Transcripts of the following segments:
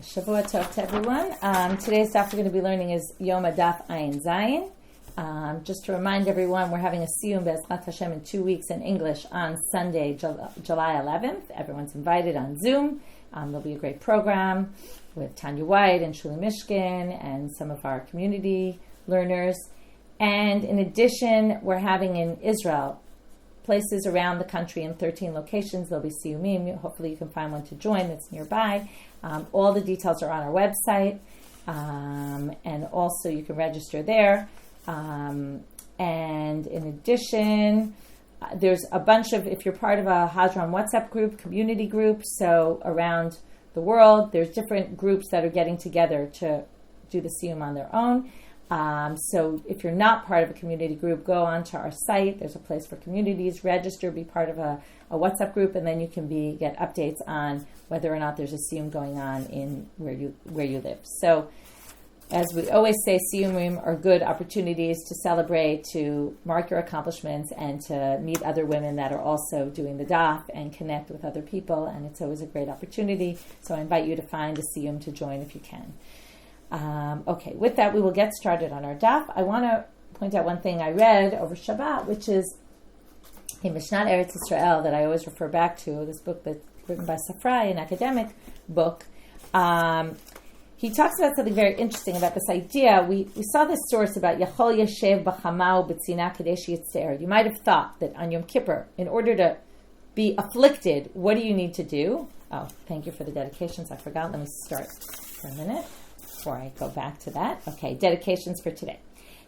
Shavua Tov to everyone. Today's daf we're going to be learning is Yom Daf Ayin Zayin. Just to remind everyone, we're having a siyum Be'ezrat Hashem in 2 weeks in English on Sunday, July 11th. Everyone's invited on Zoom. There'll be a great program with Tanya White and Shuli Mishkin and some of our community learners. And in addition, we're having in Israel places around the country in 13 locations. There'll be siyumim. Hopefully you can find one to join that's nearby. All the details are on our website, and also you can register there. And in addition, there's a bunch of, if you're part of a Hadron WhatsApp group, community group, so around the world, there's different groups that are getting together to do the siyum on their own. So if you're not part of a community group, go onto our site. There's a place for communities. Register, be part of a WhatsApp group, and then you can get updates on whether or not there's a siyum going on in where you live. So, as we always say, siyumim are good opportunities to celebrate, to mark your accomplishments, and to meet other women that are also doing the daf and connect with other people. And it's always a great opportunity. So I invite you to find a siyum to join if you can. Okay, with that, we will get started on our daf. I want to point out one thing I read over Shabbat, which is a Mishnat Eretz Yisrael that I always refer back to, this book that's written by Safrai, an academic book. He talks about something very interesting about this idea. We saw this source about Yachol Yeshev B'chamau B'tzina Kadesh Yitzter. You might have thought that on Yom Kippur, in order to be afflicted, what do you need to do? Oh, thank you for the dedications. I forgot. Let me start for a minute before I go back to that. Okay, dedications for today.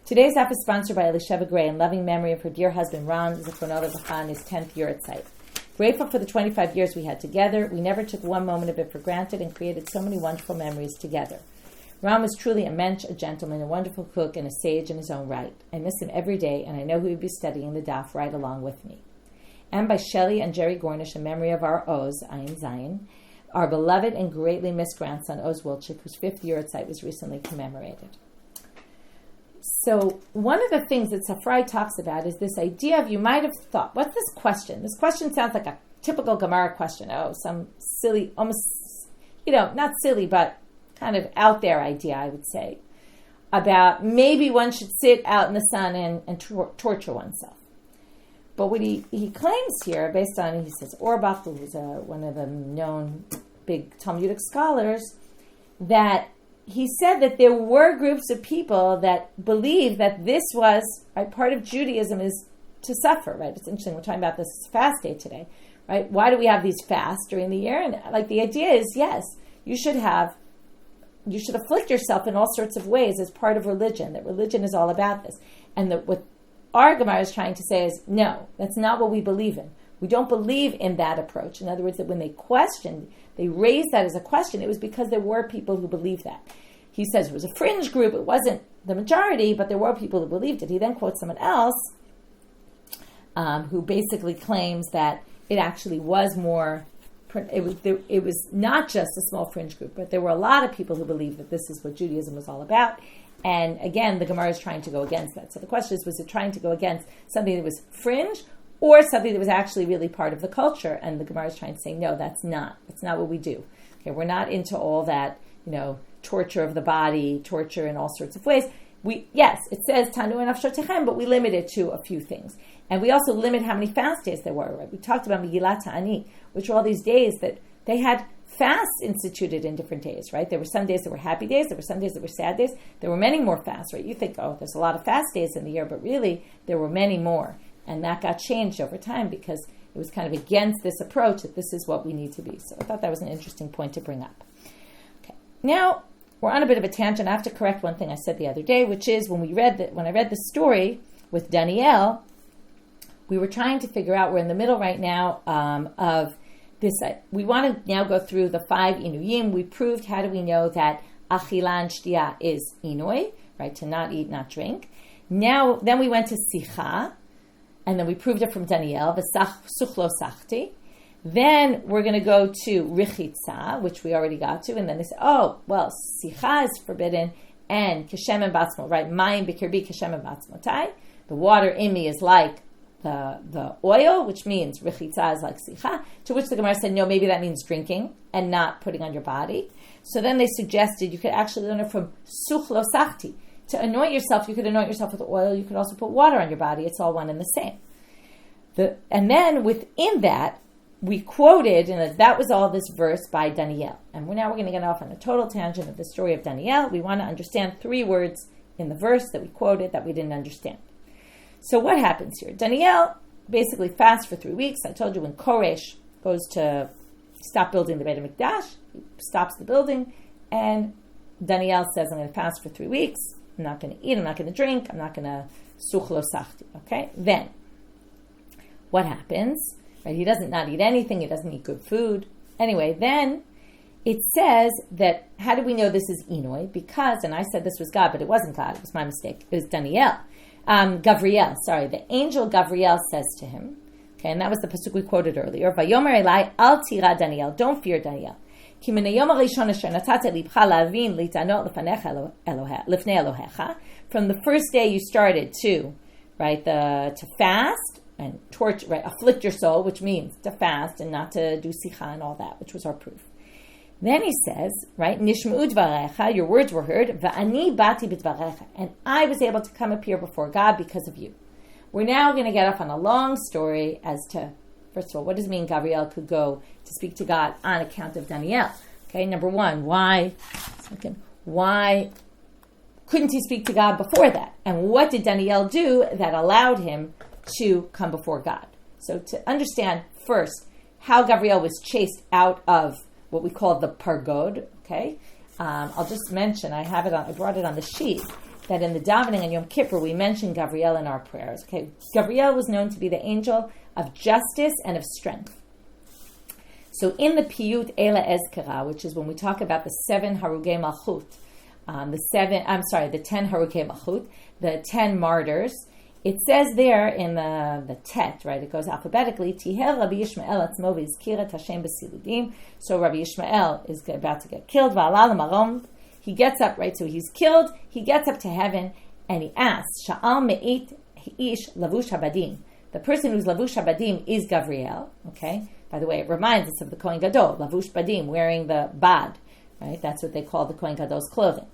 Today's app is sponsored by Elisheva Gray in loving memory of her dear husband Ron Zichrono Livracha on his 10th year at site. Grateful for the 25 years we had together. We never took one moment of it for granted and created so many wonderful memories together. Ron was truly a mensch, a gentleman, a wonderful cook, and a sage in his own right. I miss him every day, and I know he would be studying the daf right along with me. And by Shelley and Jerry Gornish in memory of our Oz, Ayin Zayin, our beloved and greatly missed grandson, Oz Wilczek, whose 5th year at site was recently commemorated. So one of the things that Safrai talks about is this idea of, you might have thought, what's this question? This question sounds like a typical Gemara question. Oh, some silly, almost, not silly, but kind of out there idea, I would say, about maybe one should sit out in the sun and torture oneself. But what he claims here, based on, he says, Orbach, who's one of the known big Talmudic scholars, that he said that there were groups of people that believed that this was, right, part of Judaism is to suffer, right? It's interesting, we're talking about this fast day today, right? Why do we have these fasts during the year? And the idea is, yes, you should afflict yourself in all sorts of ways as part of religion, that religion is all about this. And that what our Gemara is trying to say is, no, that's not what we believe in. We don't believe in that approach. In other words, that when they raised that as a question, it was because there were people who believed that. He says it was a fringe group, it wasn't the majority, but there were people who believed it. He then quotes someone else who basically claims that it actually was more, it was not just a small fringe group, but there were a lot of people who believed that this is what Judaism was all about. And again, the Gemara is trying to go against that. So the question is, was it trying to go against something that was fringe or something that was actually really part of the culture? And the Gemara is trying to say, no, that's not what we do. Okay, we're not into all that, torture of the body, torture in all sorts of ways. Yes, it says Tanu and Afshotechem, but we limit it to a few things. And we also limit how many fast days there were. Right? We talked about Megillat Ta'anit, which were all these days that they had fasts instituted in different days, right? There were some days that were happy days, there were some days that were sad days. There were many more fasts, right? You think, oh, there's a lot of fast days in the year, but really there were many more. And that got changed over time because it was kind of against this approach that this is what we need to be. So I thought that was an interesting point to bring up. Okay, now we're on a bit of a tangent. I have to correct one thing I said the other day, which is when I read the story with Danielle, we were trying to figure out, we're in the middle right now of this. We want to now go through the 5 inuyim. We proved, how do we know that achila and shtia is inui, right? To not eat, not drink. Then we went to sicha, and then we proved it from Danielle, v'sach suchlo sachti. Then we're going to go to richitza, which we already got to, and then they say, oh, well, sicha is forbidden, and keshem and batzmo, right? Mayim b'kirbi keshem and batzmotai. The water in me is like the oil, which means rechitza is like sicha, to which the Gemara said, no, maybe that means drinking and not putting on your body. So then they suggested you could actually learn it from such lo sachti. To anoint yourself, you could anoint yourself with oil, you could also put water on your body, it's all one and the same. And then within that, we quoted, and that was all this verse by Daniel. And now we're going to get off on a total tangent of the story of Daniel. We want to understand 3 words in the verse that we quoted that we didn't understand. So what happens here? Daniel basically fasts for 3 weeks. I told you when Koresh goes to stop building the Beit HaMikdash, he stops the building, and Daniel says, I'm going to fast for 3 weeks. I'm not going to eat, I'm not going to drink, I'm not going to such lo sachti. Okay? Then, what happens? Right? He doesn't not eat anything, he doesn't eat good food. Anyway, then it says that, how do we know this is Inoi? Because, and I said this was God, but it wasn't God, it was my mistake. It was Daniel. The angel Gavriel says to him, okay, and that was the pasuk we quoted earlier, Vayomer Elai al tira Daniel, don't fear Daniel. From the first day you started to, right, to fast and torture, right, afflict your soul, which means to fast and not to do sicha and all that, which was our proof. Then he says, right, Nishma'u dvarecha, your words were heard, va'ani bati b'dvarecha, and I was able to come up here before God because of you. We're now going to get off on a long story as to, first of all, what does it mean Gabriel could go to speak to God on account of Daniel? Okay, number one, why couldn't he speak to God before that? And what did Daniel do that allowed him to come before God? So to understand first how Gabriel was chased out of what we call the pargod, okay? I'll just mention, I brought it on the sheet, that in the davening on Yom Kippur, we mentioned Gabriel in our prayers, okay? Gabriel was known to be the angel of justice and of strength. So in the Piyut Eila Ezkara, which is when we talk about the 7 Harugei Malchut, the 10 Harugei Malchut, the 10 martyrs, it says there in the Tet, right, it goes alphabetically, Tiher Rabbi Yishmael atzmo v'izkira Hashem b'siludim. So Rabbi Yishmael is about to get killed, v'alal marom. He gets up, right, so he's killed, he gets up to heaven, and he asks, Sha'al me'it ish lavush habadim. The person who's lavush habadim is Gabriel, okay? By the way, it reminds us of the Kohen Gadol, lavush badim, wearing the bad, right? That's what they call the Kohen Gadol's clothing.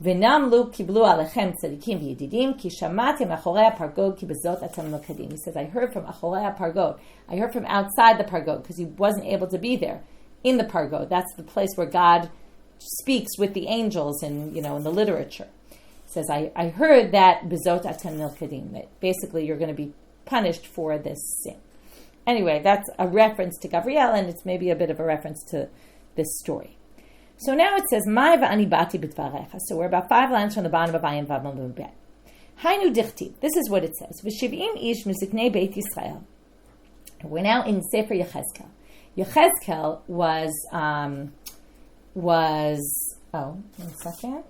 V'namlu kiblu alechem tzadikim v'yedidim ki shamatim achorei pargod ki bezot atem melkadim. He says, I heard from achorei pargod. I heard from outside the pargod because he wasn't able to be there in the pargod. That's the place where God speaks with the angels in the literature. He says, I heard that bezot atem melkadim, that basically you're going to be punished for this sin. Anyway, that's a reference to Gabriel, and it's maybe a bit of a reference to this story. So now it says, Mai va'ani bati b'dvarecha. So we're about 5 lines from the bottom of Ayin Vav Mem Bet. Hainu dichtiv. This is what it says. V'shiv'im ish miziknei Beit Yisrael. We're now in Sefer Yechezkel. Yechezkel was, 1 second.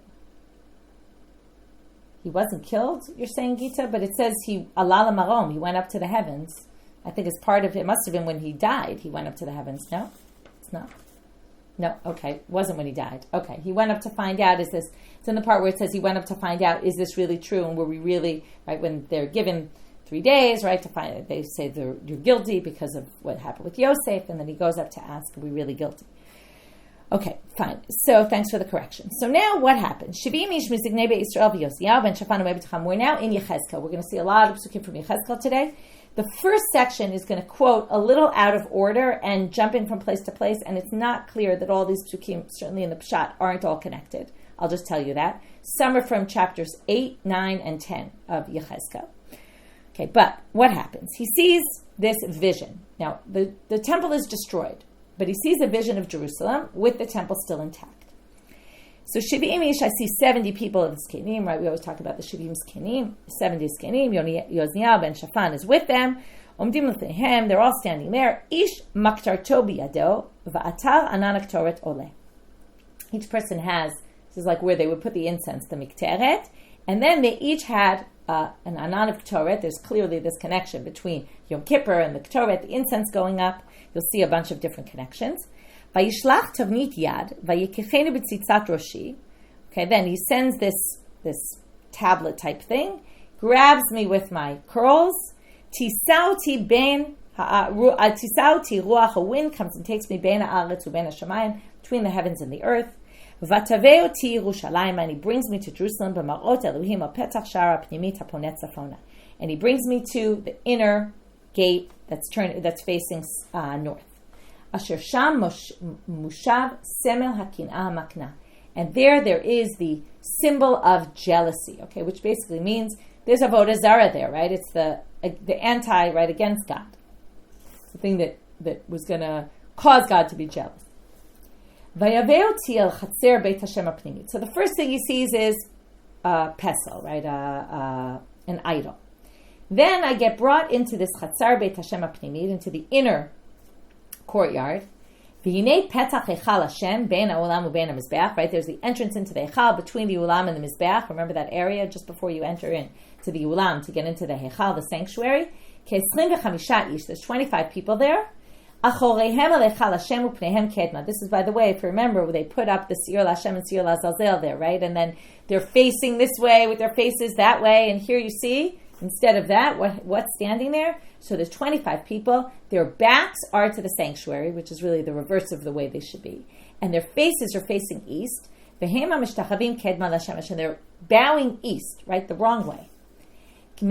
He wasn't killed, you're saying, Gita, but it says he alala marom, he went up to the heavens. I think as part of it must have been when he died, he went up to the heavens. No? It's not. No, okay. It wasn't when he died. Okay. He went up to find out, it's in the part where it says he went up to find out, is this really true? And were we really, right, when they're given 3 days, right, to find it, they say you're guilty because of what happened with Yosef, and then he goes up to ask, are we really guilty? Okay, fine. So thanks for the correction. So now what happens? We're now in Yechezkel. We're going to see a lot of psukim from Yechezkel today. The first section is going to quote a little out of order and jump in from place to place, and it's not clear that all these psukim, certainly in the Pshat, aren't all connected. I'll just tell you that. Some are from chapters 8, 9, and 10 of Yechezkel. Okay, but what happens? He sees this vision. Now, the temple is destroyed, but he sees a vision of Jerusalem with the temple still intact. So Shivim Ish, I see 70 people of the Zkenim, right? We always talk about the Shivim Zkenim, 70 Zkenim. Yozniel ben Shaphan is with them. Omdim l'fnehem, they're all standing there. Ish maktarto biyado, va'atar anan aktoret ole. Each person has, this is like where they would put the incense, the mikteret, and then they each had an anan of ktoret. There's clearly this connection between Yom Kippur and the ktoret, the incense going up. You'll see a bunch of different connections. Vayishlach tavnit yad, vayikechenu b'tzitzat roshi. Okay, then he sends this tablet type thing, grabs me with my curls, Tisauti ben Tisauti ruach, a wind comes and takes me ben haaretz uben hashamayim, between the heavens and the earth. Vataveoti Yerushalayim, and he brings me to Jerusalem. B'marot Elohim al petach shara pnimit haponet tzafona, and he brings me to the inner gate that's facing north. Asher sham mushav semel hakinah makna, and there is the symbol of jealousy. Okay, which basically means there's avodah zarah there, right? It's the anti, right, against God, the thing that was going to cause God to be jealous. So the first thing he sees is pesel, right, an idol. Then I get brought into this chatzar beit Hashem apnimit, into the inner courtyard. Right, there's the entrance into the Hechal between the Ulam and the Mizbeach. Remember that area just before you enter in to the Ulam to get into the Hechal, the sanctuary. There's 25 people there. This is, by the way, if you remember, they put up the Siyur Lashem and Siyur Lazalzel there, right? And then they're facing this way with their faces that way. And here you see, instead of that, what's standing there? So there's 25 people. Their backs are to the sanctuary, which is really the reverse of the way they should be. And their faces are facing east. And they're bowing east, right? The wrong way. So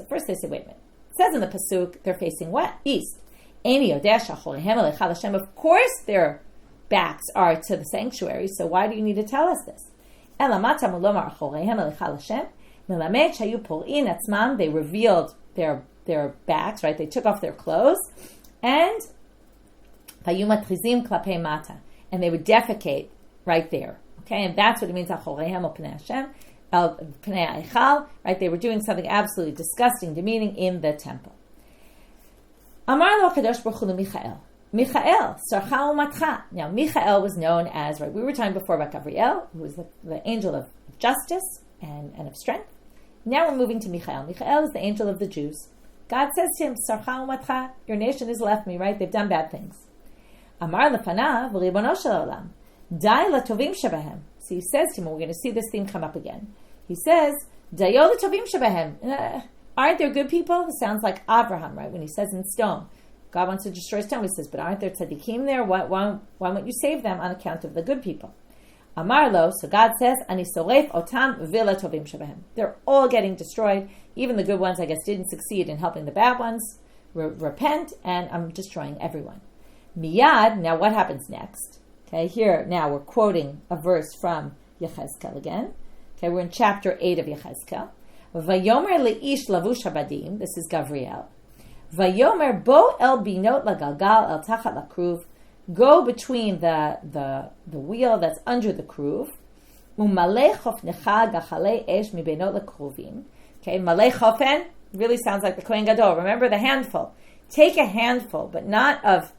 first they say, wait a minute. It says in the Pasuk, they're facing what? East. Of course their backs are to the sanctuary, so why do you need to tell us this? They revealed their backs, right? They took off their clothes, and they would defecate right there. Okay, and that's what it means. Right? They were doing something absolutely disgusting, demeaning in the temple. Amar lo Kadosh Baruch Hu Michael. Michael, sarcha umatcha. Now, Michael was known as, right, we were talking before about Gabriel, who was the angel of justice and of strength. Now we're moving to Michael. Michael is the angel of the Jews. God says to him, sarcha umatcha, your nation has left me, right? They've done bad things. Amar lefanav ribono shel olam. Dai latovim shebahem. So he says to him, we're going to see this theme come up again. He says, Dayo latovim shebahem. Aren't there good people? It sounds like Abraham, right? When he says in stone, God wants to destroy stone. He says, but aren't there tzaddikim there? Why won't you save them on account of the good people? Amar lo, so God says, Ani soref otam v'latovim shebahem. They're all getting destroyed. Even the good ones, I guess, didn't succeed in helping the bad ones repent, and I'm destroying everyone. Miyad, now what happens next? Okay, here now we're quoting a verse from Yechezkel again. Okay, we're in chapter 8 of Yechezkel. Vayomer leish lavush habadim. This is Gabriel. Vayomer bo el binot lagalgal el tachat lakruv. Go between the wheel that's under the kruv. Umalei chofnecha gachalei esh mi benot lakruvim. Okay, malei chofen really sounds like the Kohen Gadol. Remember the handful. Take a handful, but not of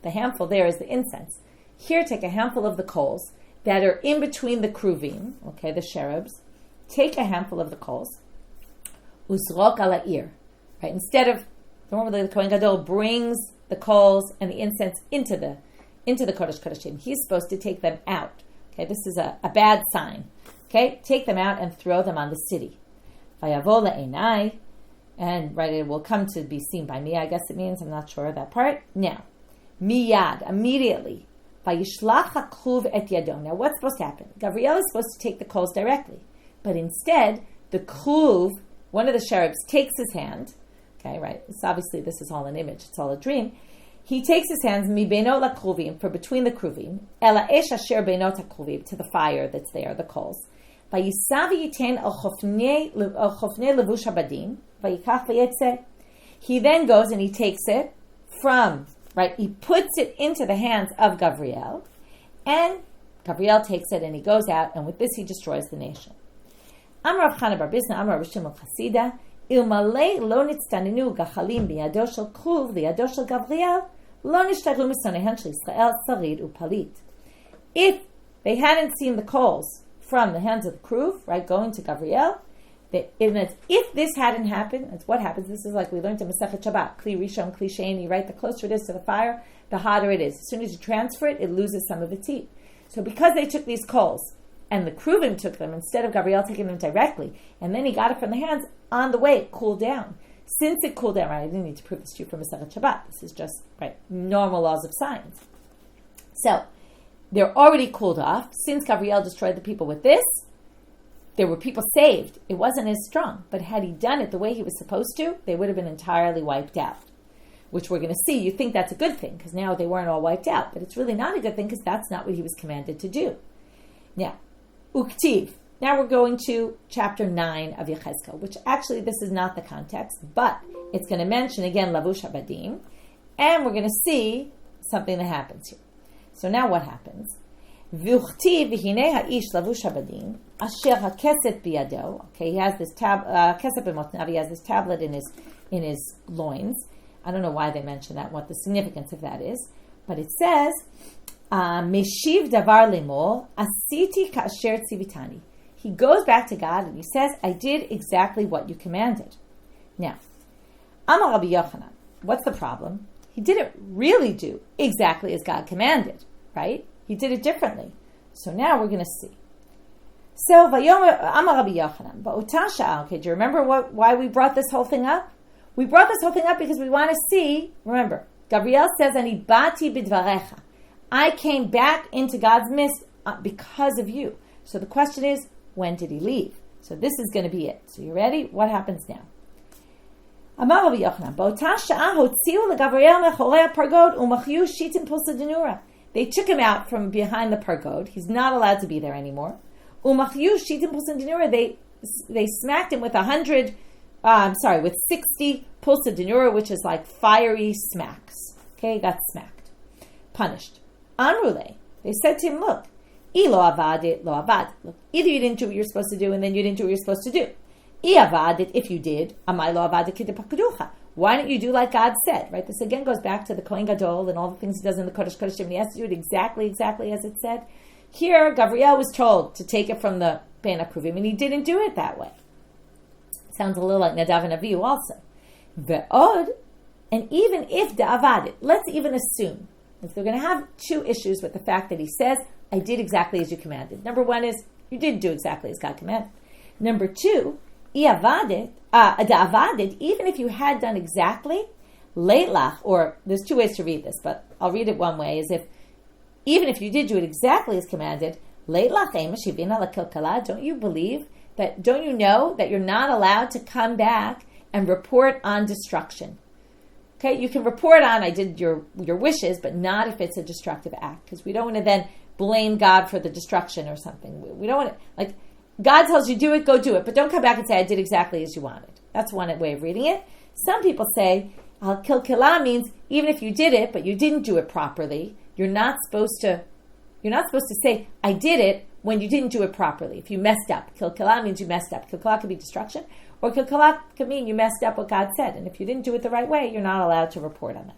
the handful. There is the incense. Here, take a handful of the coals that are in between the kruvim, okay, the cherubs. Take a handful of the coals. Usrok ala ir, right? Instead of normally the Kohen Gadol brings the coals and the incense into the Kodesh Kodeshim. He's supposed to take them out. Okay, this is a bad sign. Okay, take them out and throw them on the city. Vayavo le'enai, and right, it will come to be seen by me. I guess it means, I'm not sure of that part. Now, miyad, immediately. Now, what's supposed to happen? Gabriel is supposed to take the coals directly, but instead, the kruv, one of the cherubs, takes his hand. Okay, right? It's obviously, this is all an image. It's all a dream. He takes his hands mi benot lakruvim, for between the kruvim, ela esh asher benot hakruvim, to the fire that's there, the coals. Vayisav yiten el chofnei levush habadim, vayikach vayetze. He then goes and he takes it from. Right, he puts it into the hands of Gabriel, and Gabriel takes it and he goes out, and with this he destroys the nation. Amar Rav Chana bar Bisna, Amar Rav Shimon Chasida, Ilmalei lo nitztaninu gachalim biyado shel kruv liyado shel Gabriel, lo nishtaglu misonehen shel Yisrael sarid upalit. If they hadn't seen the coals from the hands of the kruv, right, going to Gabriel, if this hadn't happened, that's what happens. This is like we learned in Masechet Shabbat, Kli Rishon, Kli Sheni, right? The closer it is to the fire, the hotter it is. As soon as you transfer it, it loses some of its heat. So because they took these coals and the Kruvim took them instead of Gabriel taking them directly, and then he got it from the hands, on the way it cooled down. Since it cooled down, right, I didn't need to prove this to you from Masechet Shabbat. This is just, right, normal laws of science. So, they're already cooled off. Since Gabriel destroyed the people with this, there were people saved. It wasn't as strong. But had he done it the way he was supposed to, they would have been entirely wiped out. Which we're going to see. You think that's a good thing, because now they weren't all wiped out. But it's really not a good thing, because that's not what he was commanded to do. Now, Uktiv. Now we're going to chapter 9 of Yechezkel, which actually this is not the context, but it's going to mention again Lavush Habadim, and we're going to see something that happens here. So now what happens? V'uchtiv v'hinei ha'ish lavush habadim asher hakeset biyado. Okay, he has this keset b'motnav. He has this tablet in his loins. I don't know why they mention that, what the significance of that is, but it says meshiv davar lemol asiti ka'asher tzivitani. He goes back to God and he says, I did exactly what you commanded. Now, Amar Rabbi Yochanan, what's the problem? He didn't really do exactly as God commanded, right? He did it differently. So now we're going to see. So, Amar Rabbi Yochanan, okay, do you remember why we brought this whole thing up? We brought this whole thing up because we want to see, remember, Gabriel says, Ani bati bidvarecha. I came back into God's midst because of you. So the question is, when did he leave? So this is going to be it. So you ready? What happens now? Amar Rabbi Yochanan, Ba'ota sha'a hotziu leGabriel mechorei pargod umachyu shitim pulsa denura. They took him out from behind the pargod. He's not allowed to be there anymore. Umachyu shitim pulsa denura. They smacked him with 60 pulsa denura, which is like fiery smacks. Okay, he got smacked, punished. Amrule, they said to him, look, lo avad, lo avad. Look, either you didn't do what you're supposed to do, and then you didn't do what you're supposed to do. Avad, if you did, amai lo avad kidepakaducha. Why don't you do like God said? Right. This again goes back to the Kohen Gadol and all the things he does in the Kodesh Kodeshim. And he has to do it exactly as it said. Here, Gabriel was told to take it from the Ben Akruvim, and he didn't do it that way. Sounds a little like Nadav and Avihu also. Ve'od, and even if da'avad, let's even assume if they're going to have two issues with the fact that he says, I did exactly as you commanded. Number one is, you did do exactly as God commanded. Number two, da'avad, even if you had done exactly, leitlach, or there's two ways to read this, but I'll read it one way, is even if you did do it exactly as commanded, leitlach shivina lakilkala, don't you know that you're not allowed to come back and report on destruction? Okay, you can report on, I did your wishes, but not if it's a destructive act, because we don't want to then blame God for the destruction or something. We don't want to, like, God tells you do it, go do it, but don't come back and say, I did exactly as you wanted. That's one way of reading it. Some people say, al-kilkila means even if you did it, but you didn't do it properly, you're not supposed to say, I did it, when you didn't do it properly. If you messed up, kilkila means you messed up. Kilkila could be destruction, or kilkila could mean you messed up what God said. And if you didn't do it the right way, you're not allowed to report on that.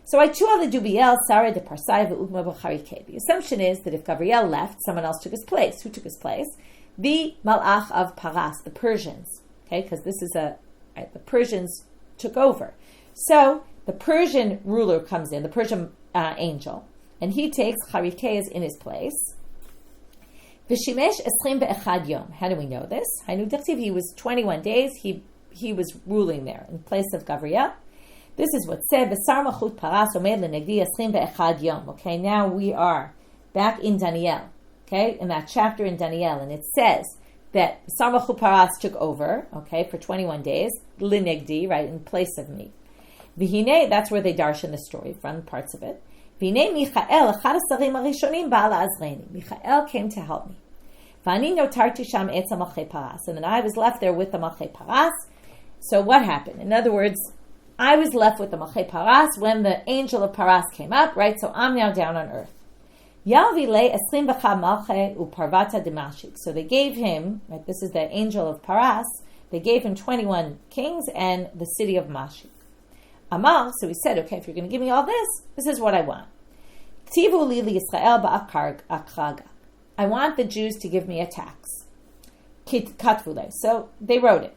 So I chua the dubiel sare de parsai ve'ugma b'charikei. The assumption is that if Gabriel left, someone else took his place. Who took his place? The malach of Paras, the Persians. Okay, because this is the Persians took over. So the Persian ruler comes in, the Persian angel, and he takes Charikeas in his place. V'shimesh 21 yom. How do we know this? He was 21 days. He was ruling there in place of Gabriel. This is what said. V'sar machut Paras omed lenegdi 21 yom. Okay, now we are back in Daniel. Okay, in that chapter in Daniel, and it says that Sar machut Paras took over. Okay, for 21 days. Lenegdi, right, in place of me. V'hinei, that's where they darshan the story from, parts of it. V'hinei Michael, echad hasarim harishonim ba'al la'azreini. Michael came to help me. V'ani notarti sham etz malchei Paras. And then I was left there with the malchei Paras. So what happened? In other words, I was left with the malchei Paras when the angel of Paras came up, right? So I'm now down on earth. Yalvile esrim b'cha malchei uparvata demashik. So they gave him, right, this is the angel of Paras, they gave him 21 kings and the city of Mashik. Amal, so he said, okay, if you're going to give me all this, this is what I want. Tivu li Yisrael ba'akraga. I want the Jews to give me a tax. Katvule. So they wrote it.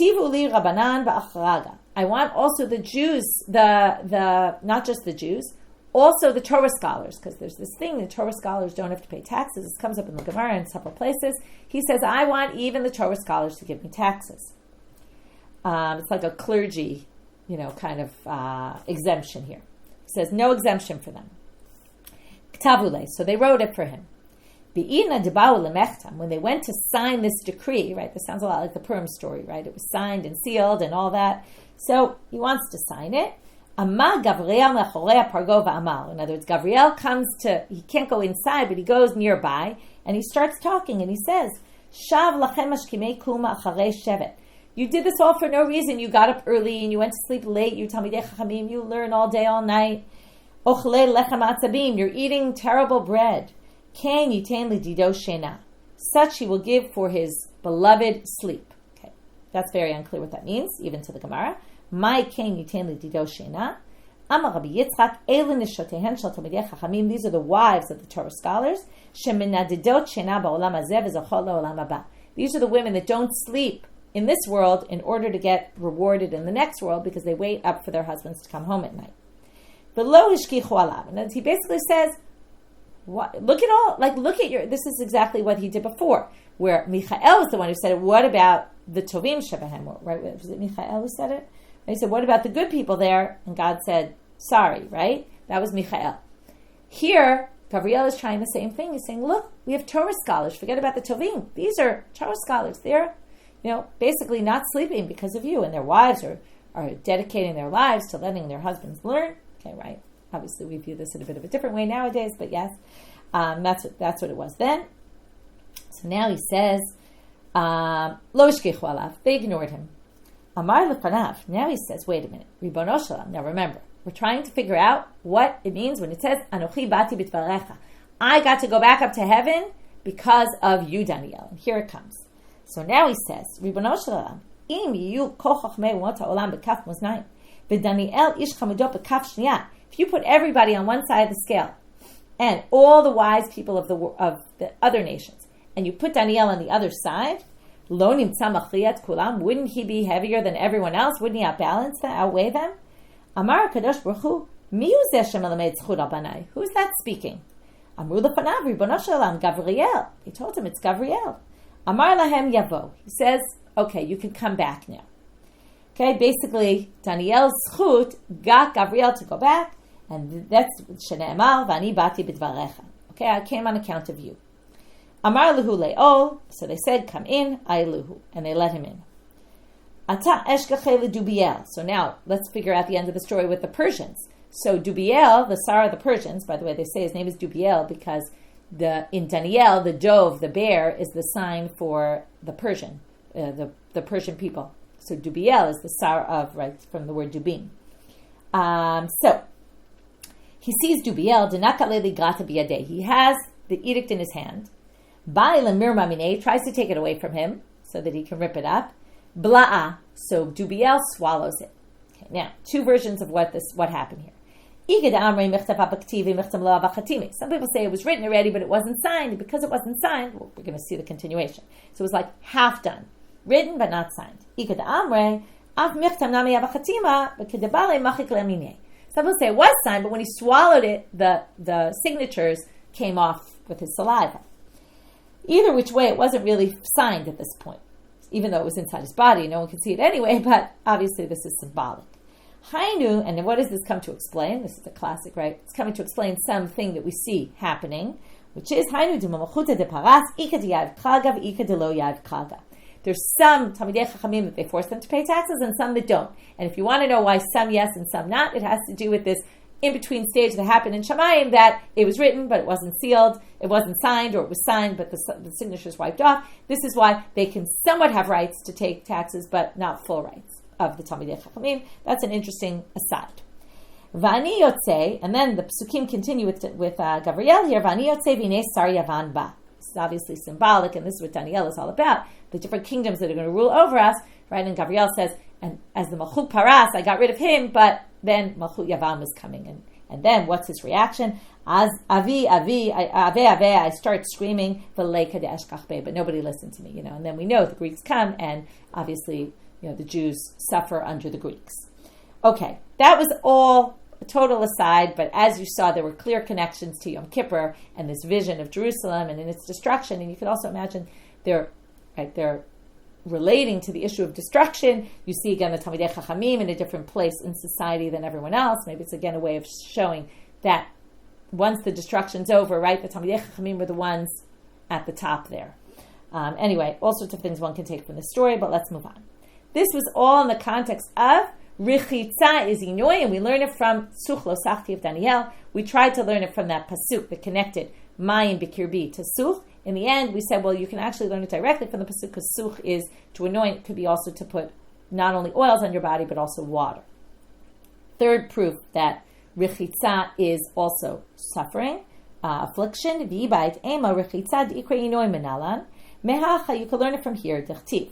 Tivu li Rabbanan ba'akraga. I want also the Jews, the not just the Jews, Also the Torah scholars, because there's this thing that Torah scholars don't have to pay taxes. This comes up in the Gemara in several places. He says, I want even the Torah scholars to give me taxes. It's like a clergy, kind of exemption here. He says, no exemption for them. Ktavule, so they wrote it for him. When they went to sign this decree, right? This sounds a lot like the Purim story, right? It was signed and sealed and all that. So he wants to sign it. Amar Gavriel mechorei pargo va'amar. In other words, Gavriel he can't go inside, but he goes nearby, and he starts talking, and he says, Shav lachem ashkimei kuma acharei shevet. You did this all for no reason. You got up early, and you went to sleep late. You Talmidei Chachamim, you learn all day, all night. Ochlei lechem atzabim. You're eating terrible bread. Ken yitain lidido shena. Such he will give for his beloved sleep. Okay, that's very unclear what that means, even to the Gemara. My ken yitain lidido shena. Amar Rabbi Yitzchak elu nishotehen shel talmidei chachamim. These are the wives of the Torah scholars. Shemenadidot shena ba'olam hazeh v'zochot la'olam haba. These are the women that don't sleep in this world in order to get rewarded in the next world because they wait up for their husbands to come home at night. V'lo hishkichu alav. And he basically says, look at your, this is exactly what he did before, where Michael was the one who said it. What about the Tovim Shebehem? Right? Was it Michael who said it? And he said, what about the good people there? And God said, sorry, right? That was Michael. Here, Gavriel is trying the same thing. He's saying, look, we have Torah scholars. Forget about the Tovim. These are Torah scholars. They're, basically not sleeping because of you. And their wives are dedicating their lives to letting their husbands learn. Okay, right? Obviously, we view this in a bit of a different way nowadays, but yes, that's what it was then. So now he says, Lo ishkichu alav. They ignored him. Amar lefanav. Now he says, wait a minute. Ribono shalom. Now remember, we're trying to figure out what it means when it says, Anochi bati b'dvarecha. I got to go back up to heaven because of you, Daniel. And here it comes. So now he says, Ribono shalom. Im yiyu kol chochmei umot ha'olam b'kaf maznayim. V'Daniel ish chamudo b'kaf shniyah. If you put everybody on one side of the scale, and all the wise people of the other nations, and you put Daniel on the other side, lo nimtza machliyat kulam, wouldn't he be heavier than everyone else? Wouldn't he outweigh them? Amar Kadosh Baruch Hu, mi hu zeh shemelamed zchut al banai? Who's that speaking? Amru lefanav ribono shel olam Gavriel. He told him it's Gavriel. Amar lahem yavo. He says, okay, you can come back now. Okay, basically, Daniel's zchut got Gavriel to go back. And that's Shene'emar, V'ani bati b'dvarecha. Okay, I came on account of you. Amar luhu le'ol, so they said, come in, I luhu, and they let him in. Ata eshkache leDubiel. So now, let's figure out the end of the story with the Persians. So Dubiel, the Tsar of the Persians, by the way, they say his name is Dubiel because in Daniel, the dove, the bear, is the sign for the Persian, the Persian people. So Dubiel is the Tsar of, right, from the word Dubin. So, he sees Dubiel, he has the edict in his hand. Tries to take it away from him so that he can rip it up. Bla'a, so Dubiel swallows it. Okay, now, two versions of what happened here. Some people say it was written already, but it wasn't signed. And because it wasn't signed, well, we're going to see the continuation. So it was like half done. Written, but not signed. Some people say it was signed, but when he swallowed it, the signatures came off with his saliva. Either which way, it wasn't really signed at this point. Even though it was inside his body, no one could see it anyway, but obviously this is symbolic. Hainu, and what does this come to explain? This is the classic, right? It's coming to explain something that we see happening, which is Hainu de mamachuta de paras, ika de yav kaga, ika de lo yav kaga. There's some Talmidei Chachamim that they force them to pay taxes and some that don't. And if you want to know why some yes and some not, it has to do with this in-between stage that happened in Shamayim, that it was written but it wasn't sealed, it wasn't signed, or it was signed but the signature's wiped off. This is why they can somewhat have rights to take taxes but not full rights of the Talmidei Chachamim. That's an interesting aside. V'ani yotzei, and then the psukim continue with Gavriel here, V'ani yotzei v'nei sar yavan ba. This is obviously symbolic, and this is what Daniel is all about. The different kingdoms that are going to rule over us, right? And Gavriel says, and as the Malchut Paras, I got rid of him, but then Malchut Yavam is coming. And then what's his reaction? As I start screaming, but nobody listened to me, And then we know the Greeks come, and obviously, the Jews suffer under the Greeks. Okay, that was all a total aside, but as you saw, there were clear connections to Yom Kippur and this vision of Jerusalem and in its destruction. And you can also imagine they're relating to the issue of destruction. You see again the Talmidei Chachamim in a different place in society than everyone else. Maybe it's again a way of showing that once the destruction's over, right, the Talmidei Chachamim were the ones at the top there. Anyway, all sorts of things one can take from the story, but let's move on. This was all in the context of Richitza is Inoi, and we learn it from Such Lo Sachti of Daniel. We tried to learn it from that pasuk that connected Mayim Bikirbi to Such. In the end, we said, well, you can actually learn it directly from the pasuk because Such is to anoint. It could be also to put not only oils on your body, but also water. Third proof that Richitza is also suffering, affliction. V'ibait ema Richitza d'ikra Inoi menalan. Mehacha, you can learn it from here. D'chtiv.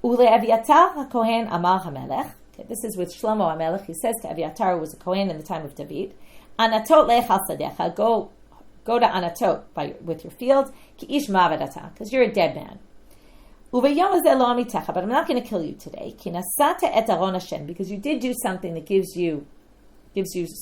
Ule Aviatar HaKohen Amar HaMelech. Okay, this is with Shlomo HaMelech. He says to Aviatar, who was a Kohen in the time of David, Anatot lech al sadecha. Go to Anatot with your field. Ki ish mavad ata, because you're a dead man. Uveyom hazeh lo amitecha, but I'm not going to kill you today. Ki nasata et aron Hashem, because you did do something that gives you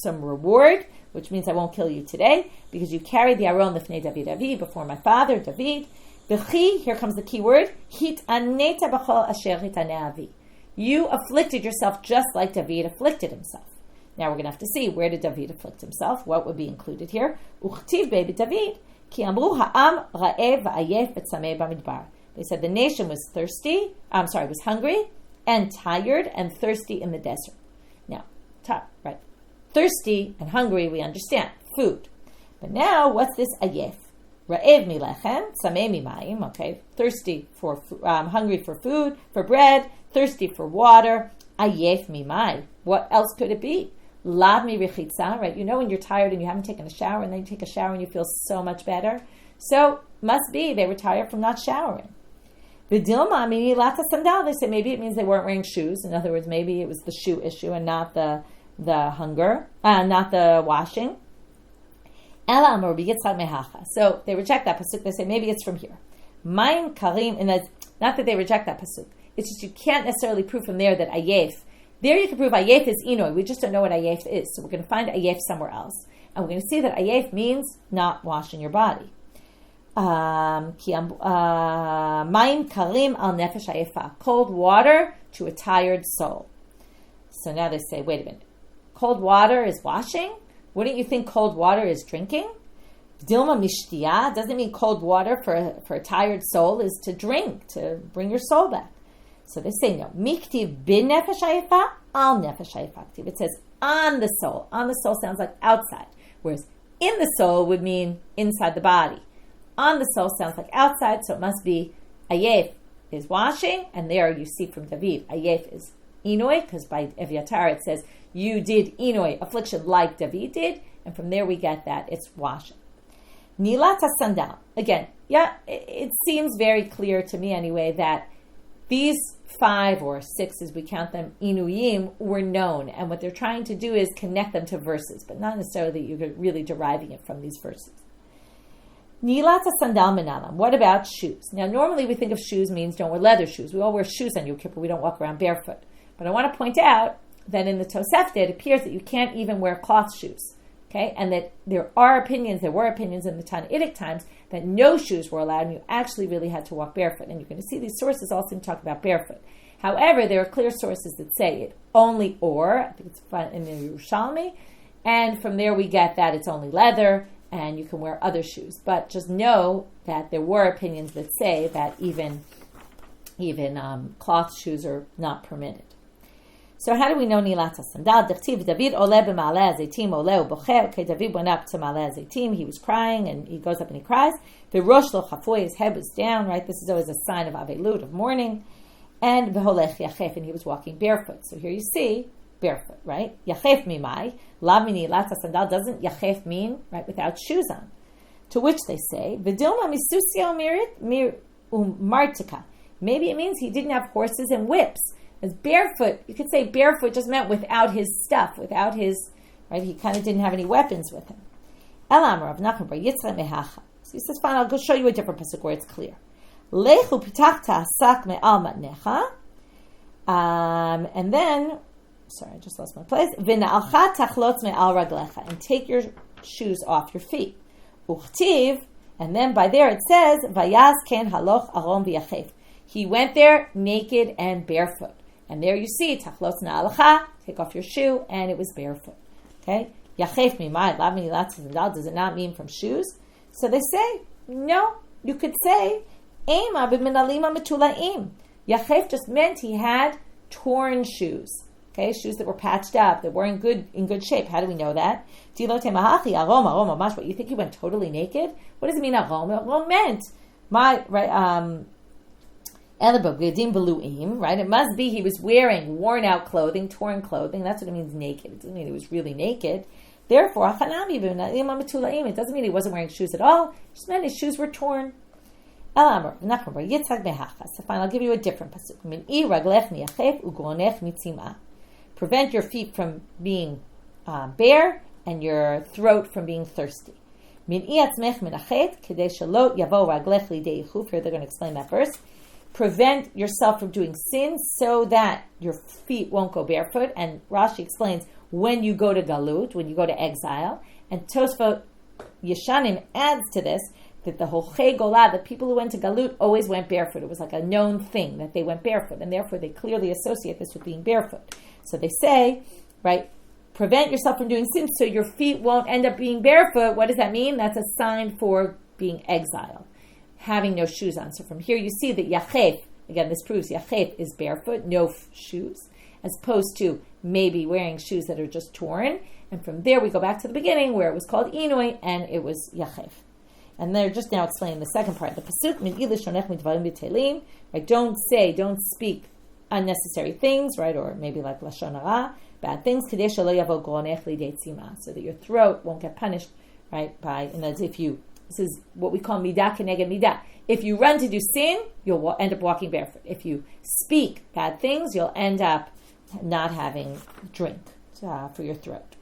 some reward, which means I won't kill you today, because you carried the aron lifnei David Avi, before my father David. B'chi, here comes the key word, hit aneta b'chol asher hitaneh avi. You afflicted yourself just like David afflicted himself. Now we're going to have to see, where did David afflict himself? What would be included here? Uchtiv be'bit David, ki amru ha'am ra'ev va'ayef v'tzameh b'midbar. They said the nation was was hungry and tired and thirsty in the desert. Now, right, thirsty and hungry, we understand, food. But now, what's this ayef? Ra'ev milechem, tzameh mimayim, okay, thirsty for, hungry for food, for bread, thirsty for water, ayef mimai. What else could it be? Lav mi richitza, right? You know when you're tired and you haven't taken a shower and then you take a shower and you feel so much better? So, must be they were tired from not showering. V'dilma mini lata sandal, they say maybe it means they weren't wearing shoes. In other words, maybe it was the shoe issue and not the hunger, not the washing. So they reject that pasuk. They say maybe it's from here. Mayim karim, and that's not that they reject that pasuk. It's just you can't necessarily prove from there that ayef. There you can prove ayef is inoi. We just don't know what ayef is. So we're going to find ayef somewhere else. And we're going to see that ayef means not washing your body. Mayim karim al nefesh ayefa. Cold water to a tired soul. So now they say, wait a minute. Cold water is washing? Wouldn't you think cold water is drinking? Dilma mishtiyah doesn't mean cold water for a tired soul is to drink, to bring your soul back. So they say no. Miktiv bin nefesh hayefa al nefesh hayefa. It says on the soul. On the soul sounds like outside, whereas in the soul would mean inside the body. On the soul sounds like outside, so it must be ayef is washing, and there you see from David, ayef is inoi, because by Eviatar it says you did inoi, affliction like David did, and from there we get that it's washing. Nilat sandal. Again, it seems very clear to me anyway that these 5 or 6, as we count them, inuyim, were known, and what they're trying to do is connect them to verses, but not necessarily that you're really deriving it from these verses. Nilat sandal menalam. What about shoes? Now, normally we think of shoes means don't wear leather shoes. We all wear shoes on Yom Kippur. We don't walk around barefoot. But I want to point out that in the Tosefta, it appears that you can't even wear cloth shoes. Okay, and that there were opinions in the Tannaitic times that no shoes were allowed, and you actually really had to walk barefoot. And you're going to see these sources all seem to talk about barefoot. However, there are clear sources that say it only or, I think it's in the Yerushalmi, and from there we get that it's only leather, and you can wear other shoes. But just know that there were opinions that say that even cloth shoes are not permitted. So how do we know Nilata Sandal? D'chtiv David ole b'ma'aleh haZeitim ole u'bocheh. Okay, David went up to Ma'aleh haZeitim. He was crying, and he goes up and he cries. V'rosh lo chafui, his head was down, right? This is always a sign of avelut, of mourning. And v'holech yachef, and he was walking barefoot. So here you see, barefoot, right? Yachef mimai. Lav mi Nilata Sandal. Doesn't yachef mean, right, without shoes on? To which they say, v'dilma misusio martika. Maybe it means he didn't have horses and whips. As barefoot, you could say barefoot just meant without his stuff, without his, right? He kind of didn't have any weapons with him. Elam Rav Nachman bar Yitzchak mehacha. So he says, fine, I'll go show you a different pasuk where it's clear. Lechu pitachta sak me'al matnecha. And then sorry, I just lost my place. V'na'alcha tachlotz me'al raglecha, and take your shoes off your feet. Uchtiv, and then by there it says, Vayaz ken haloch aron v'yachef. He went there naked and barefoot. And there you see, tachlotz na'alcha, take off your shoe, and it was barefoot. Okay? Yachef mimai, lav milat sandal, does it not mean from shoes? So they say, no, you could say, Ema b'minalima metulaim. Yachef just meant he had torn shoes. Okay, shoes that were patched up, that weren't in good shape. How do we know that? What you think he went totally naked? What does it mean? Arom meant right. Right? It must be he was wearing worn out clothing, torn clothing. That's what it means naked. It doesn't mean he was really naked. Therefore, it doesn't mean he wasn't wearing shoes at all. It just meant his shoes were torn. So fine, I'll give you a different pasuk. Prevent your feet from being bare and your throat from being thirsty. Here they're going to explain that verse. Prevent yourself from doing sin so that your feet won't go barefoot. And Rashi explains when you go to galut, when you go to exile. And Tosfot Yeshanim adds to this that the Holchei Golah, the people who went to galut, always went barefoot. It was like a known thing that they went barefoot, and therefore they clearly associate this with being barefoot. So they say, right, prevent yourself from doing sin so your feet won't end up being barefoot. What does that mean? That's a sign for being exiled, having no shoes on. So from here you see that Yachef, again this proves Yachef is barefoot, no shoes, as opposed to maybe wearing shoes that are just torn. And from there we go back to the beginning where it was called Inui and it was Yachef. And they're just now explaining the second part. The pasuk, right? Don't speak unnecessary things, right? Or maybe like lashon hara, bad things, so that your throat won't get punished, right? This is what we call midah keneged midah. If you run to do sin, you'll end up walking barefoot. If you speak bad things, you'll end up not having drink for your throat.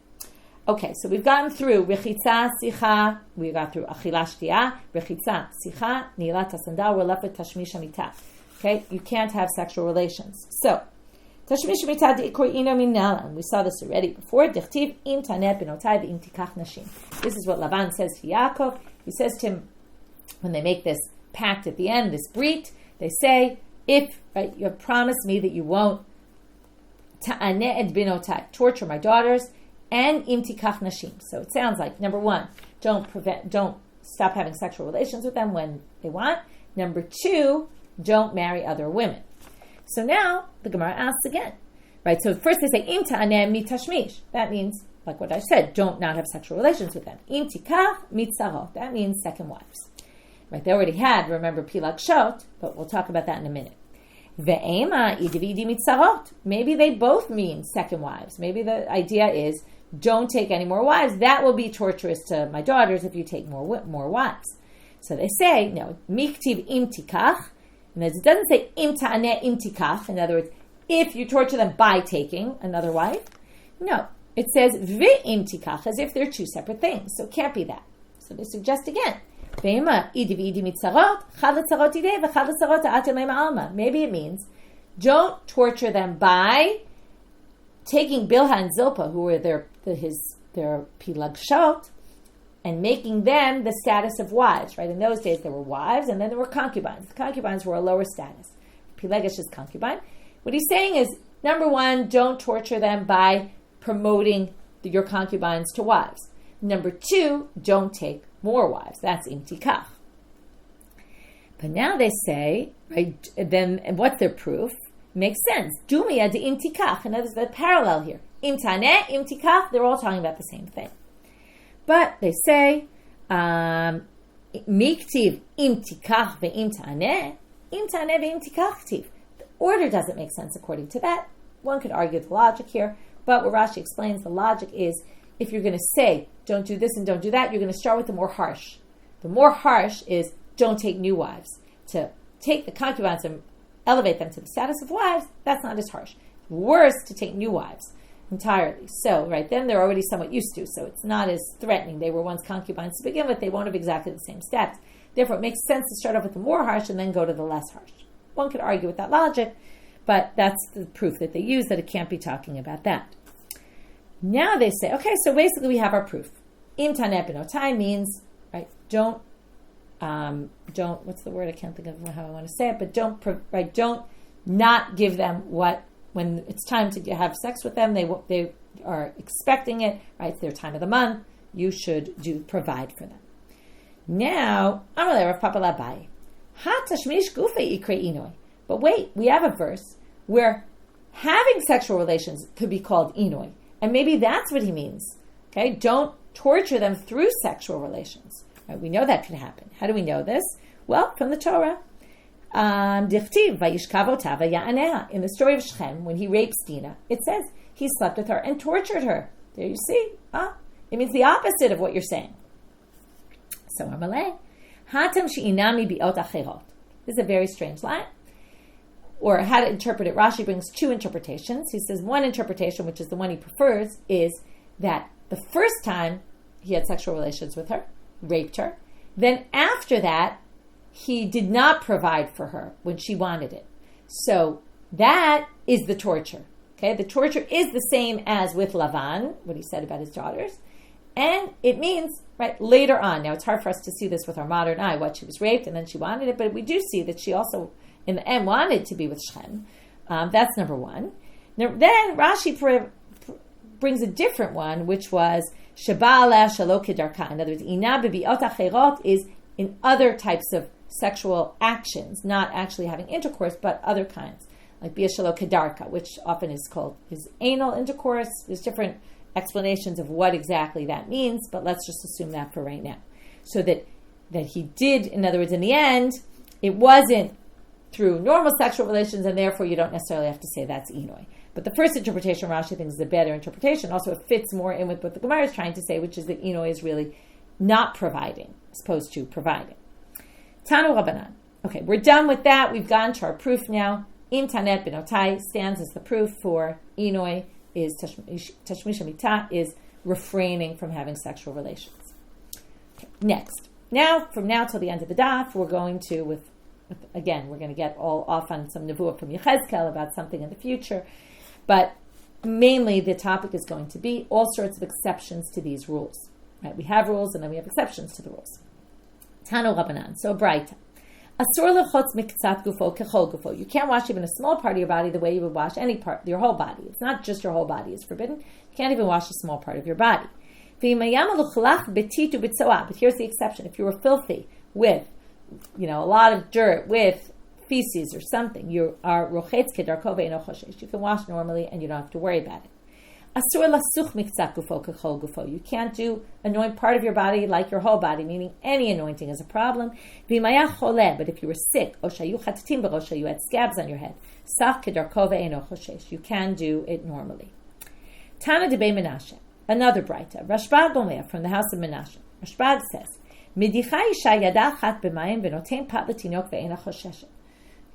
Okay, so we've gotten through rechitza, sicha, we got through achila shtiya, rechitza, sicha, nilat hasandal, we're left with tashmish hamita. Okay, you can't have sexual relations. So, tashmish hamita de'iko'ino minala, we saw this already before, dichtiv im taneh benotai ve'im tikach nashim. This is what Lavan says to Yaakov. He says to him, when they make this pact at the end, this brit, they say, if, right, you have promised me that you won't ta'aneh et benotai, torture my daughters, and im tikach nashim. So it sounds like, number one, don't stop having sexual relations with them when they want. Number two, don't marry other women. So now the Gemara asks again, right? So first they say im ta'aneh mitashmish. That means, like what I said, don't not have sexual relations with them. Im tikach mitzarot. That means second wives. Right? They already had, remember, pilag shot, but we'll talk about that in a minute. Ve'ema idividi mitzarot. Maybe they both mean second wives. Maybe the idea is don't take any more wives. That will be torturous to my daughters if you take more wives. So they say, no, miktiv im tikach. And it doesn't say im ta'aneh im tikach. In other words, if you torture them by taking another wife. No, it says ve'im tikach, as if they're two separate things. So it can't be that. So they suggest again, maybe it means don't torture them by taking Bilha and Zilpah, who were their pilagshot, and making them the status of wives, right? In those days there were wives and then there were concubines. The concubines were a lower status. Pilegesh is concubine. What he's saying is, number one, don't torture them by promoting your concubines to wives. Number two, don't take more wives. That's im tikach. But now they say, right, then what's their proof? Makes sense. Dumia de im tikach. And there's the parallel here. Im taneh, im tikach, they're all talking about the same thing. But they say, miktiv im tikach ve'im taneh, im taneh ve'im tikach tiv. The order doesn't make sense according to that. One could argue the logic here, but what Rashi explains, the logic is, if you're going to say, don't do this and don't do that, you're going to start with the more harsh. The more harsh is, don't take new wives. To take the concubines and elevate them to the status of wives, that's not as harsh. Worse, to take new wives entirely. So, right, then they're already somewhat used to, so it's not as threatening. They were once concubines to begin with, they won't have exactly the same status. Therefore, it makes sense to start off with the more harsh and then go to the less harsh. One could argue with that logic, but that's the proof that they use, that it can't be talking about that. Now they say, okay, so basically we have our proof. Im taneh benotai means, right, don't, what's the word? I can't think of how I want to say it, but don't not give them what, when it's time to have sex with them, they are expecting it, right? It's their time of the month. You should provide for them. Now, but wait, we have a verse where having sexual relations could be called inoi, and maybe that's what he means. Okay, don't torture them through sexual relations. Right? We know that could happen. How do we know this? Well, from the Torah. In the story of Shechem, when he rapes Dinah, it says he slept with her and tortured her. There you see. It means the opposite of what you're saying. So Amalei, Hatem she'inami bi'ot acherot. This is a very strange line. Or how to interpret it. Rashi brings two interpretations. He says one interpretation, which is the one he prefers, is that the first time he had sexual relations with her, raped her, then after that, he did not provide for her when she wanted it. So that is the torture. Okay, the torture is the same as with Lavan, what he said about his daughters. And it means, right, later on. Now, it's hard for us to see this with our modern eye, what she was raped and then she wanted it, but we do see that she also, in the end, wanted to be with Shechem. That's number one. Now, then Rashi brings a different one, which was Shabala Shalo Kedarka. In other words, Ina Bibiot Acherot is in other types of sexual actions, not actually having intercourse, but other kinds, like Bia Shalo Kedarka, which often is called his anal intercourse. There's different explanations of what exactly that means, but let's just assume that for right now. So that he did, in other words, in the end, it wasn't through normal sexual relations, and therefore you don't necessarily have to say that's inoi. But the first interpretation, Rashi thinks, is a better interpretation. Also, it fits more in with what the Gemara is trying to say, which is that inoi is really not providing, as opposed to providing. Tanu Rabbanan. Okay, we're done with that. We've gone to our proof now. Im tanet benotai stands as the proof for inoi, is tashmish hamita, is refraining from having sexual relations. Okay, next. Now, from now till the end of the daf, we're going to, again, we're going to get all off on some nevuah from Yechezkel about something in the future, but mainly the topic is going to be all sorts of exceptions to these rules. Right? We have rules and then we have exceptions to the rules. Tano Rabbanan, so Braita. Asur lechotz miktzat gufo kechol gufo. You can't wash even a small part of your body the way you would wash any part, your whole body. It's not just your whole body is forbidden. You can't even wash a small part of your body. But here's the exception. If you were filthy with, a lot of dirt, with feces or something, you are rochetz kedarko ve'eno choshesh. You can wash normally and you don't have to worry about it. Asur lasuch miktzat gufo kechol gufo. You can't anoint part of your body like your whole body, meaning any anointing is a problem. But if you were sick, or shayu chatatim b'rosha, you had scabs on your head, sach kedarko ve'eno choshesh. You can do it normally. Tana debei Menashe, another Braita. Rashbag Omer from the house of Menashe. Rashbag says, Midicha isha yada chat b'mayim v'noten pat l'tinok ve'ena chosheshet.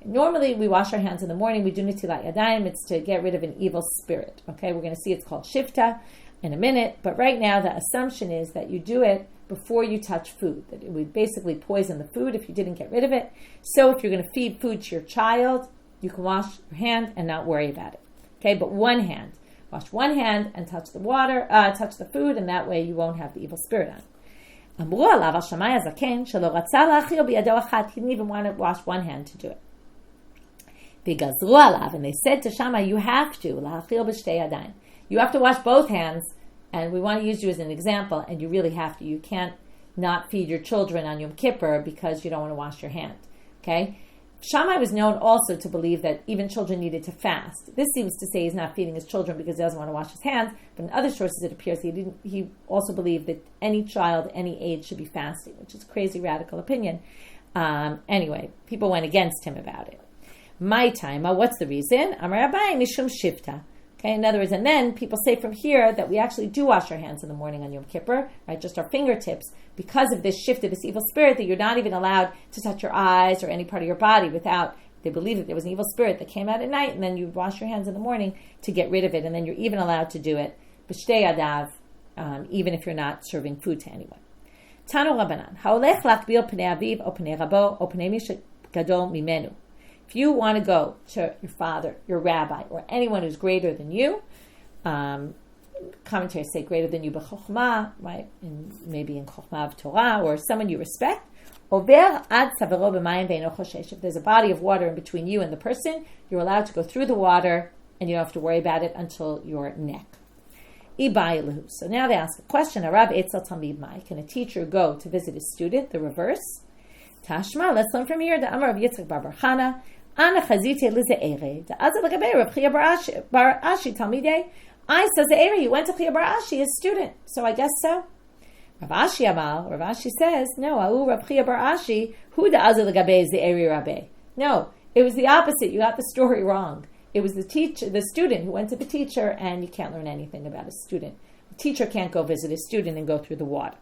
Normally, we wash our hands in the morning. We do netilat yadayim. It's to get rid of an evil spirit. Okay, we're going to see it's called shifta in a minute. But right now, the assumption is that you do it before you touch food. That it would basically poison the food if you didn't get rid of it. So if you're going to feed food to your child, you can wash your hand and not worry about it. Okay, but one hand. Wash one hand and touch the water, touch the food, and that way you won't have the evil spirit on. He didn't even want to wash one hand to do it. And they said to Shammai, you have to wash both hands, and we want to use you as an example, and you really have to. You can't not feed your children on Yom Kippur because you don't want to wash your hand. Okay? Shammai was known also to believe that even children needed to fast. This seems to say he's not feeding his children because he doesn't want to wash his hands, but in other sources it appears he also believed that any child, any age should be fasting, which is a crazy radical opinion. Anyway, people went against him about it. My time, what's the reason? Amar Abai mishum shifta. Okay, in other words, and then people say from here that we actually do wash our hands in the morning on Yom Kippur, right? Just our fingertips, because of this shift of this evil spirit that you're not even allowed to touch your eyes or any part of your body without. They believe that there was an evil spirit that came out at night, and then you wash your hands in the morning to get rid of it, and then you're even allowed to do it b'shtei adav, even if you're not serving food to anyone. Tanu Rabbanan, haolech lakbil pnei aviv o pnei rabo o pnei mish gadol mimenu. If If you want to go to your father, your rabbi, or anyone who's greater than you, commentaries say greater than you b'chokhmah, right? Maybe in chokhmah of Torah, or someone you respect. If there's a body of water in between you and the person, you're allowed to go through the water and you don't have to worry about it until your neck. So now they ask a question. Can a teacher go to visit a student? The reverse. Tashma, let's learn from here. The Amar of Yitzchak bar Barchana. Ana chazite lize'ere. The Azal l'gabei Rav Chia bar Ashi talmidei. I says the area. You went to Chia bar Ashi, his student. So I guess so. Rav Ashi says, no, Ahu Rav Chia bar Ashi, who the Azal l'gabei is the area Rabbe. No, it was the opposite. You got the story wrong. It was the student who went to the teacher, and you can't learn anything about a student. The teacher can't go visit a student and go through the water.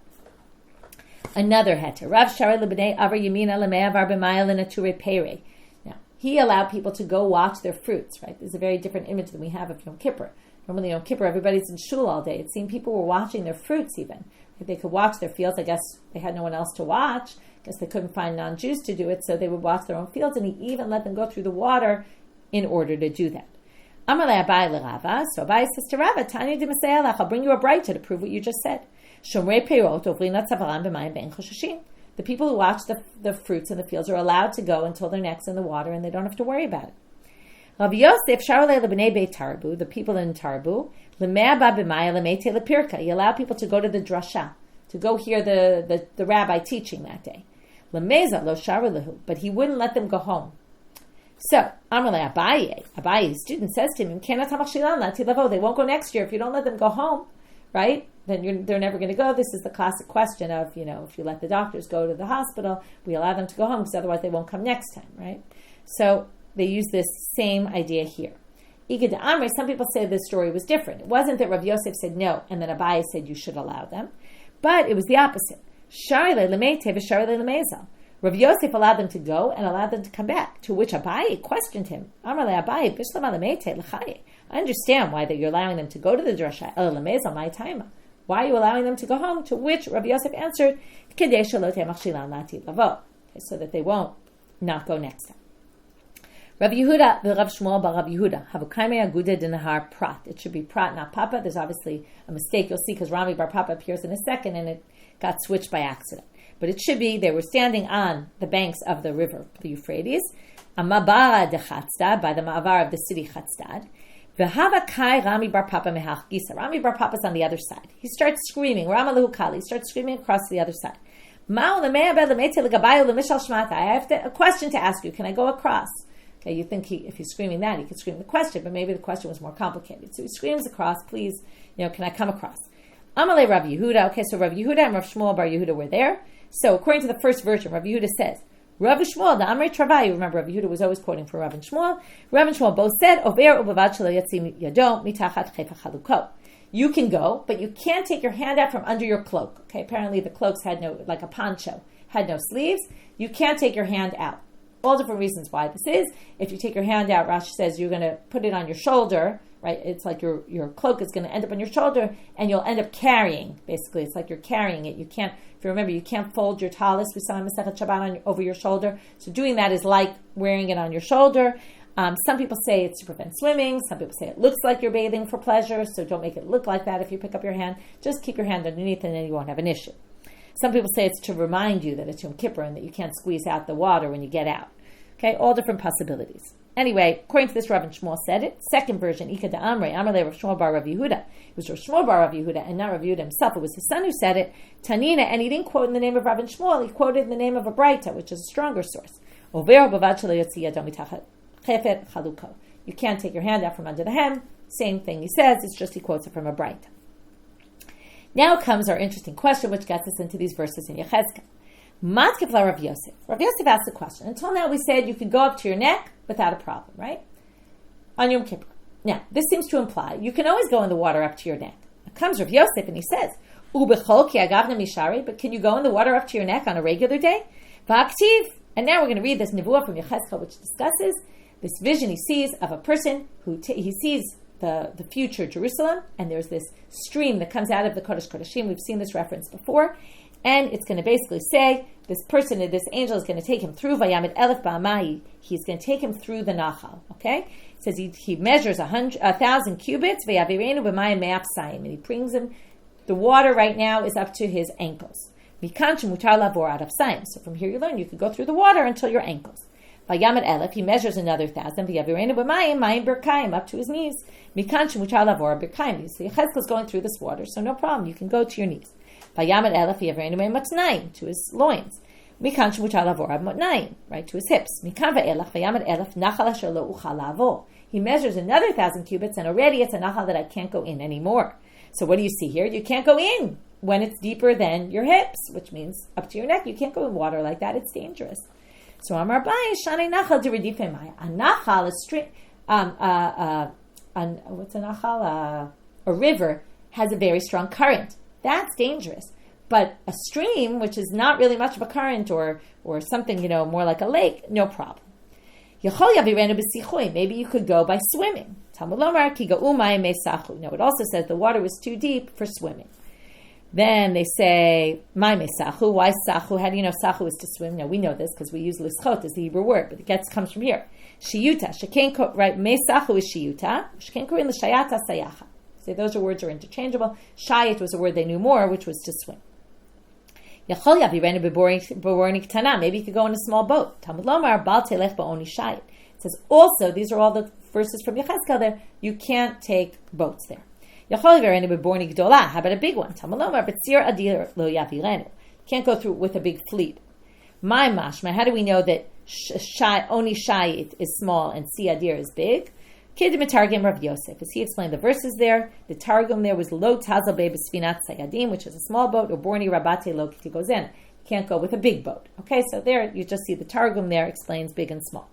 Another heter. Rav Shari lebnei avar yamina leme'avar b'mayel l'nature pere. Now, he allowed people to go watch their fruits, right? There's a very different image than we have of Yom Kippur. Normally Yom Kippur, everybody's in shul all day. It seemed people were watching their fruits even. If they could watch their fields, I guess they had no one else to watch. I guess they couldn't find non-Jews to do it, so they would watch their own fields, and he even let them go through the water in order to do that. Amalei Abai l'Rava. So Abai says to Rava, Tanya de Masayalach, I'll bring you a braita to prove what you just said. Shomrei peirot ovrin latzavaram b'mayim be'en choshashim. The people who watch the fruits in the fields are allowed to go until their neck's in the water, and they don't have to worry about it. Rav Yosef sharolei lebnei beit Tarbu, the people in Tarbu, lemea ba b'maya lemeite lepirka. He allowed people to go to the drasha, to go hear the rabbi teaching that day. Lemeza lo sharolehu, but he wouldn't let them go home. So, Amalei Abaye's student says to him, they won't go next year if you don't let them go home, right? Then they're never going to go. This is the classic question of, if you let the doctors go to the hospital, we allow them to go home because otherwise they won't come next time, right? So, they use this same idea here. Some people say this story was different. It wasn't that Rav Yosef said no, and then Abaye said you should allow them, but it was the opposite. Rav Yosef allowed them to go and allowed them to come back, to which Abaye questioned him. I understand why that you're allowing them to go to the drasha. Why are you allowing them to go home? To which Rav Yosef answered, so that they won't not go next time. Rav Yehuda, the Rav Shmuel bar Rav Yehuda, have a kaimei aguda dinahar prat. It should be prat, not papa. There's obviously a mistake you'll see because Rami bar Papa appears in a second and it got switched by accident. But it should be, they were standing on the banks of the river, the Euphrates, Amabara de Chatzad, by the Ma'avar of the city Chatzad. V'hava kai Rami bar Papa mehach gisa. Rami bar Papa's on the other side. He starts screaming, Ramalahu Kali, he starts screaming across to the other side. I have a question to ask you. Can I go across? Okay, you think if he's screaming that, he could scream the question, but maybe the question was more complicated. So he screams across, please, can I come across? Amalei Rav Yehuda. Okay, so Rav Yehuda and Rav Shmuel bar Yehuda were there. So according to the first version, Rav Yehuda says, Rav Shmuel, the Amrei Travayu, remember Rav Yehuda was always quoting from Rav and Shmuel. Rav and Shmuel both said, Over ubavad shelo yatzim yado mitachat chefa chaluko. You can go, but you can't take your hand out from under your cloak. Okay, apparently the cloaks had no, like a poncho, had no sleeves. You can't take your hand out. All different reasons why this is. If you take your hand out, Rashi says you're going to put it on your shoulder, right? It's like your cloak is going to end up on your shoulder and you'll end up carrying, basically. It's like you're carrying it. You can't, if you remember, you can't fold your talis, we saw in Masechet Shabbat over your shoulder. So doing that is like wearing it on your shoulder. Some people say it's to prevent swimming. Some people say it looks like you're bathing for pleasure, so don't make it look like that if you pick up your hand. Just keep your hand underneath and then you won't have an issue. Some people say it's to remind you that it's Yom Kippur and that you can't squeeze out the water when you get out. Okay, all different possibilities. Anyway, according to this, Rav and Shmuel said it. Second version, Ika de Amrei, Amrei Rav Shmuel bar Rav Yehuda. It was Rav Shmuel bar Rav Yehuda and not Rav Yehuda himself. It was his son who said it, Tanina, and he didn't quote in the name of Rav and Shmuel. He quoted in the name of a braita, which is a stronger source. You can't take your hand out from under the hem. Same thing he says, it's just he quotes it from a braita. Now comes our interesting question, which gets us into these verses in Yechezkel. Matkevla Rav Yosef. Rav Yosef asked the question. Until now we said you could go up to your neck without a problem, right? On Yom Kippur. Now, this seems to imply you can always go in the water up to your neck. Now comes Rav Yosef and he says, Ubechol ki agavna mishari, but can you go in the water up to your neck on a regular day? V'aktiv. And now we're going to read this nevuah from Yechezkel, which discusses this vision he sees of a person who he sees the future Jerusalem, and there's this stream that comes out of the Kodesh Kodashim. We've seen this reference before. And it's going to basically say, this angel is going to take him through Vayamed Elef Ba'amai. He's going to take him through the Nachal. Okay? It says he measures 1,000 cubits, Vayavirenu b'mayim me'af sayim, and he brings him. The water right now is up to his ankles. Mikan shemutar lavor ad sayim. So from here you learn you could go through the water until your ankles. Vayamed Elef, he measures another 1,000. Vayavirenu b'mayim mayim berkayim, up to his knees. Mikan shemutar lavor berkayim. So Yechezkel's going through this water, so no problem. You can go to your knees. Vayamed Elef Yavrenu Matnaim, to his loins. Mikan shmutar lavor Matnaim, right, to his hips. Mikan ve'elach Vayamed Elef Nachal asher lo uchal lavor. He measures another 1,000 cubits, and already it's a nachal that I can't go in anymore. So what do you see here? You can't go in when it's deeper than your hips, which means up to your neck. You can't go in water like that; it's dangerous. So Amar Bai Shani Nachal Diridifei Maya. A nachal, a stream, what's a nachal? A river has a very strong current. That's dangerous. But a stream, which is not really much of a current or something, more like a lake, no problem. Maybe you could go by swimming. No, it also says the water was too deep for swimming. Then they say, why sachu? How do you know sachu is to swim? No, we know this because we use lischot as the Hebrew word, but it comes from here. Shiyuta, right? Me sachu is shiyuta. Shekenko in l'shayata sayacha. So those words are interchangeable. Shayit was a word they knew more, which was to swim. Maybe you could go in a small boat. It says also, these are all the verses from Yechezkel there, you can't take boats there. How about a big one? Can't go through with a big fleet. My mashma, how do we know that Oni Shayit is small and Siadir is big? Targum Rav Yosef, as he explained the verses there, the Targum there was Lo Tazal Be B'Sfinat Sayadim, which is a small boat, or Borni Rabate Lo Kitigozen. You can't go with a big boat. Okay, so there you just see the Targum there explains big and small.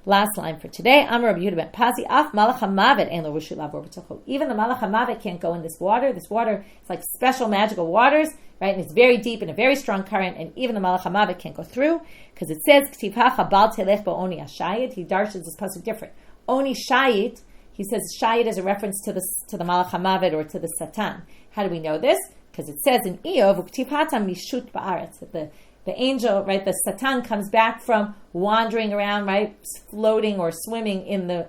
Last line for today, Amar Rabbi Yehuda ben Pazi, Af Malach HaMavet Ein Lo Rishut Lavor B'Tocho. Even the Malach HaMavet can't go in this water. This water is like special magical waters, right? And it's very deep and a very strong current, and even the Malach HaMavet can't go through, because it says, K'tiv Hacha Bal Telech Bo Oni Ashayit. He darshes this pasuk different. Oni Shayit, he says Shayit is a reference to the Malach HaMavet or to the Satan. How do we know this? Because it says in Iyov, K'tiv Hatam Mishut Ba'aretz, that the angel, right, the Satan comes back from wandering around, right, floating or swimming in the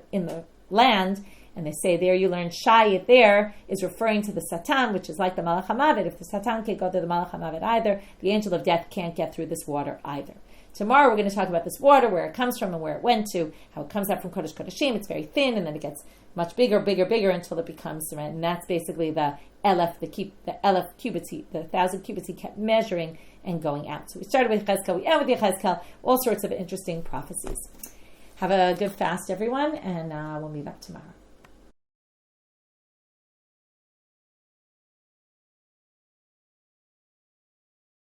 land, and they say there you learn Shayit there is referring to the Satan, which is like the Malach HaMavet. If the Satan can't go through the Malach HaMavet either, the angel of death can't get through this water either. Tomorrow we're going to talk about this water, where it comes from and where it went to, how it comes out from Kodesh Kodeshim. It's very thin, and then it gets much bigger until it becomes, right? And that's basically the Elef, the 1,000 cubits he kept measuring and going out. So we started with Yechezkel, we end with Yechezkel, all sorts of interesting prophecies. Have a good fast, everyone, and we'll meet up tomorrow.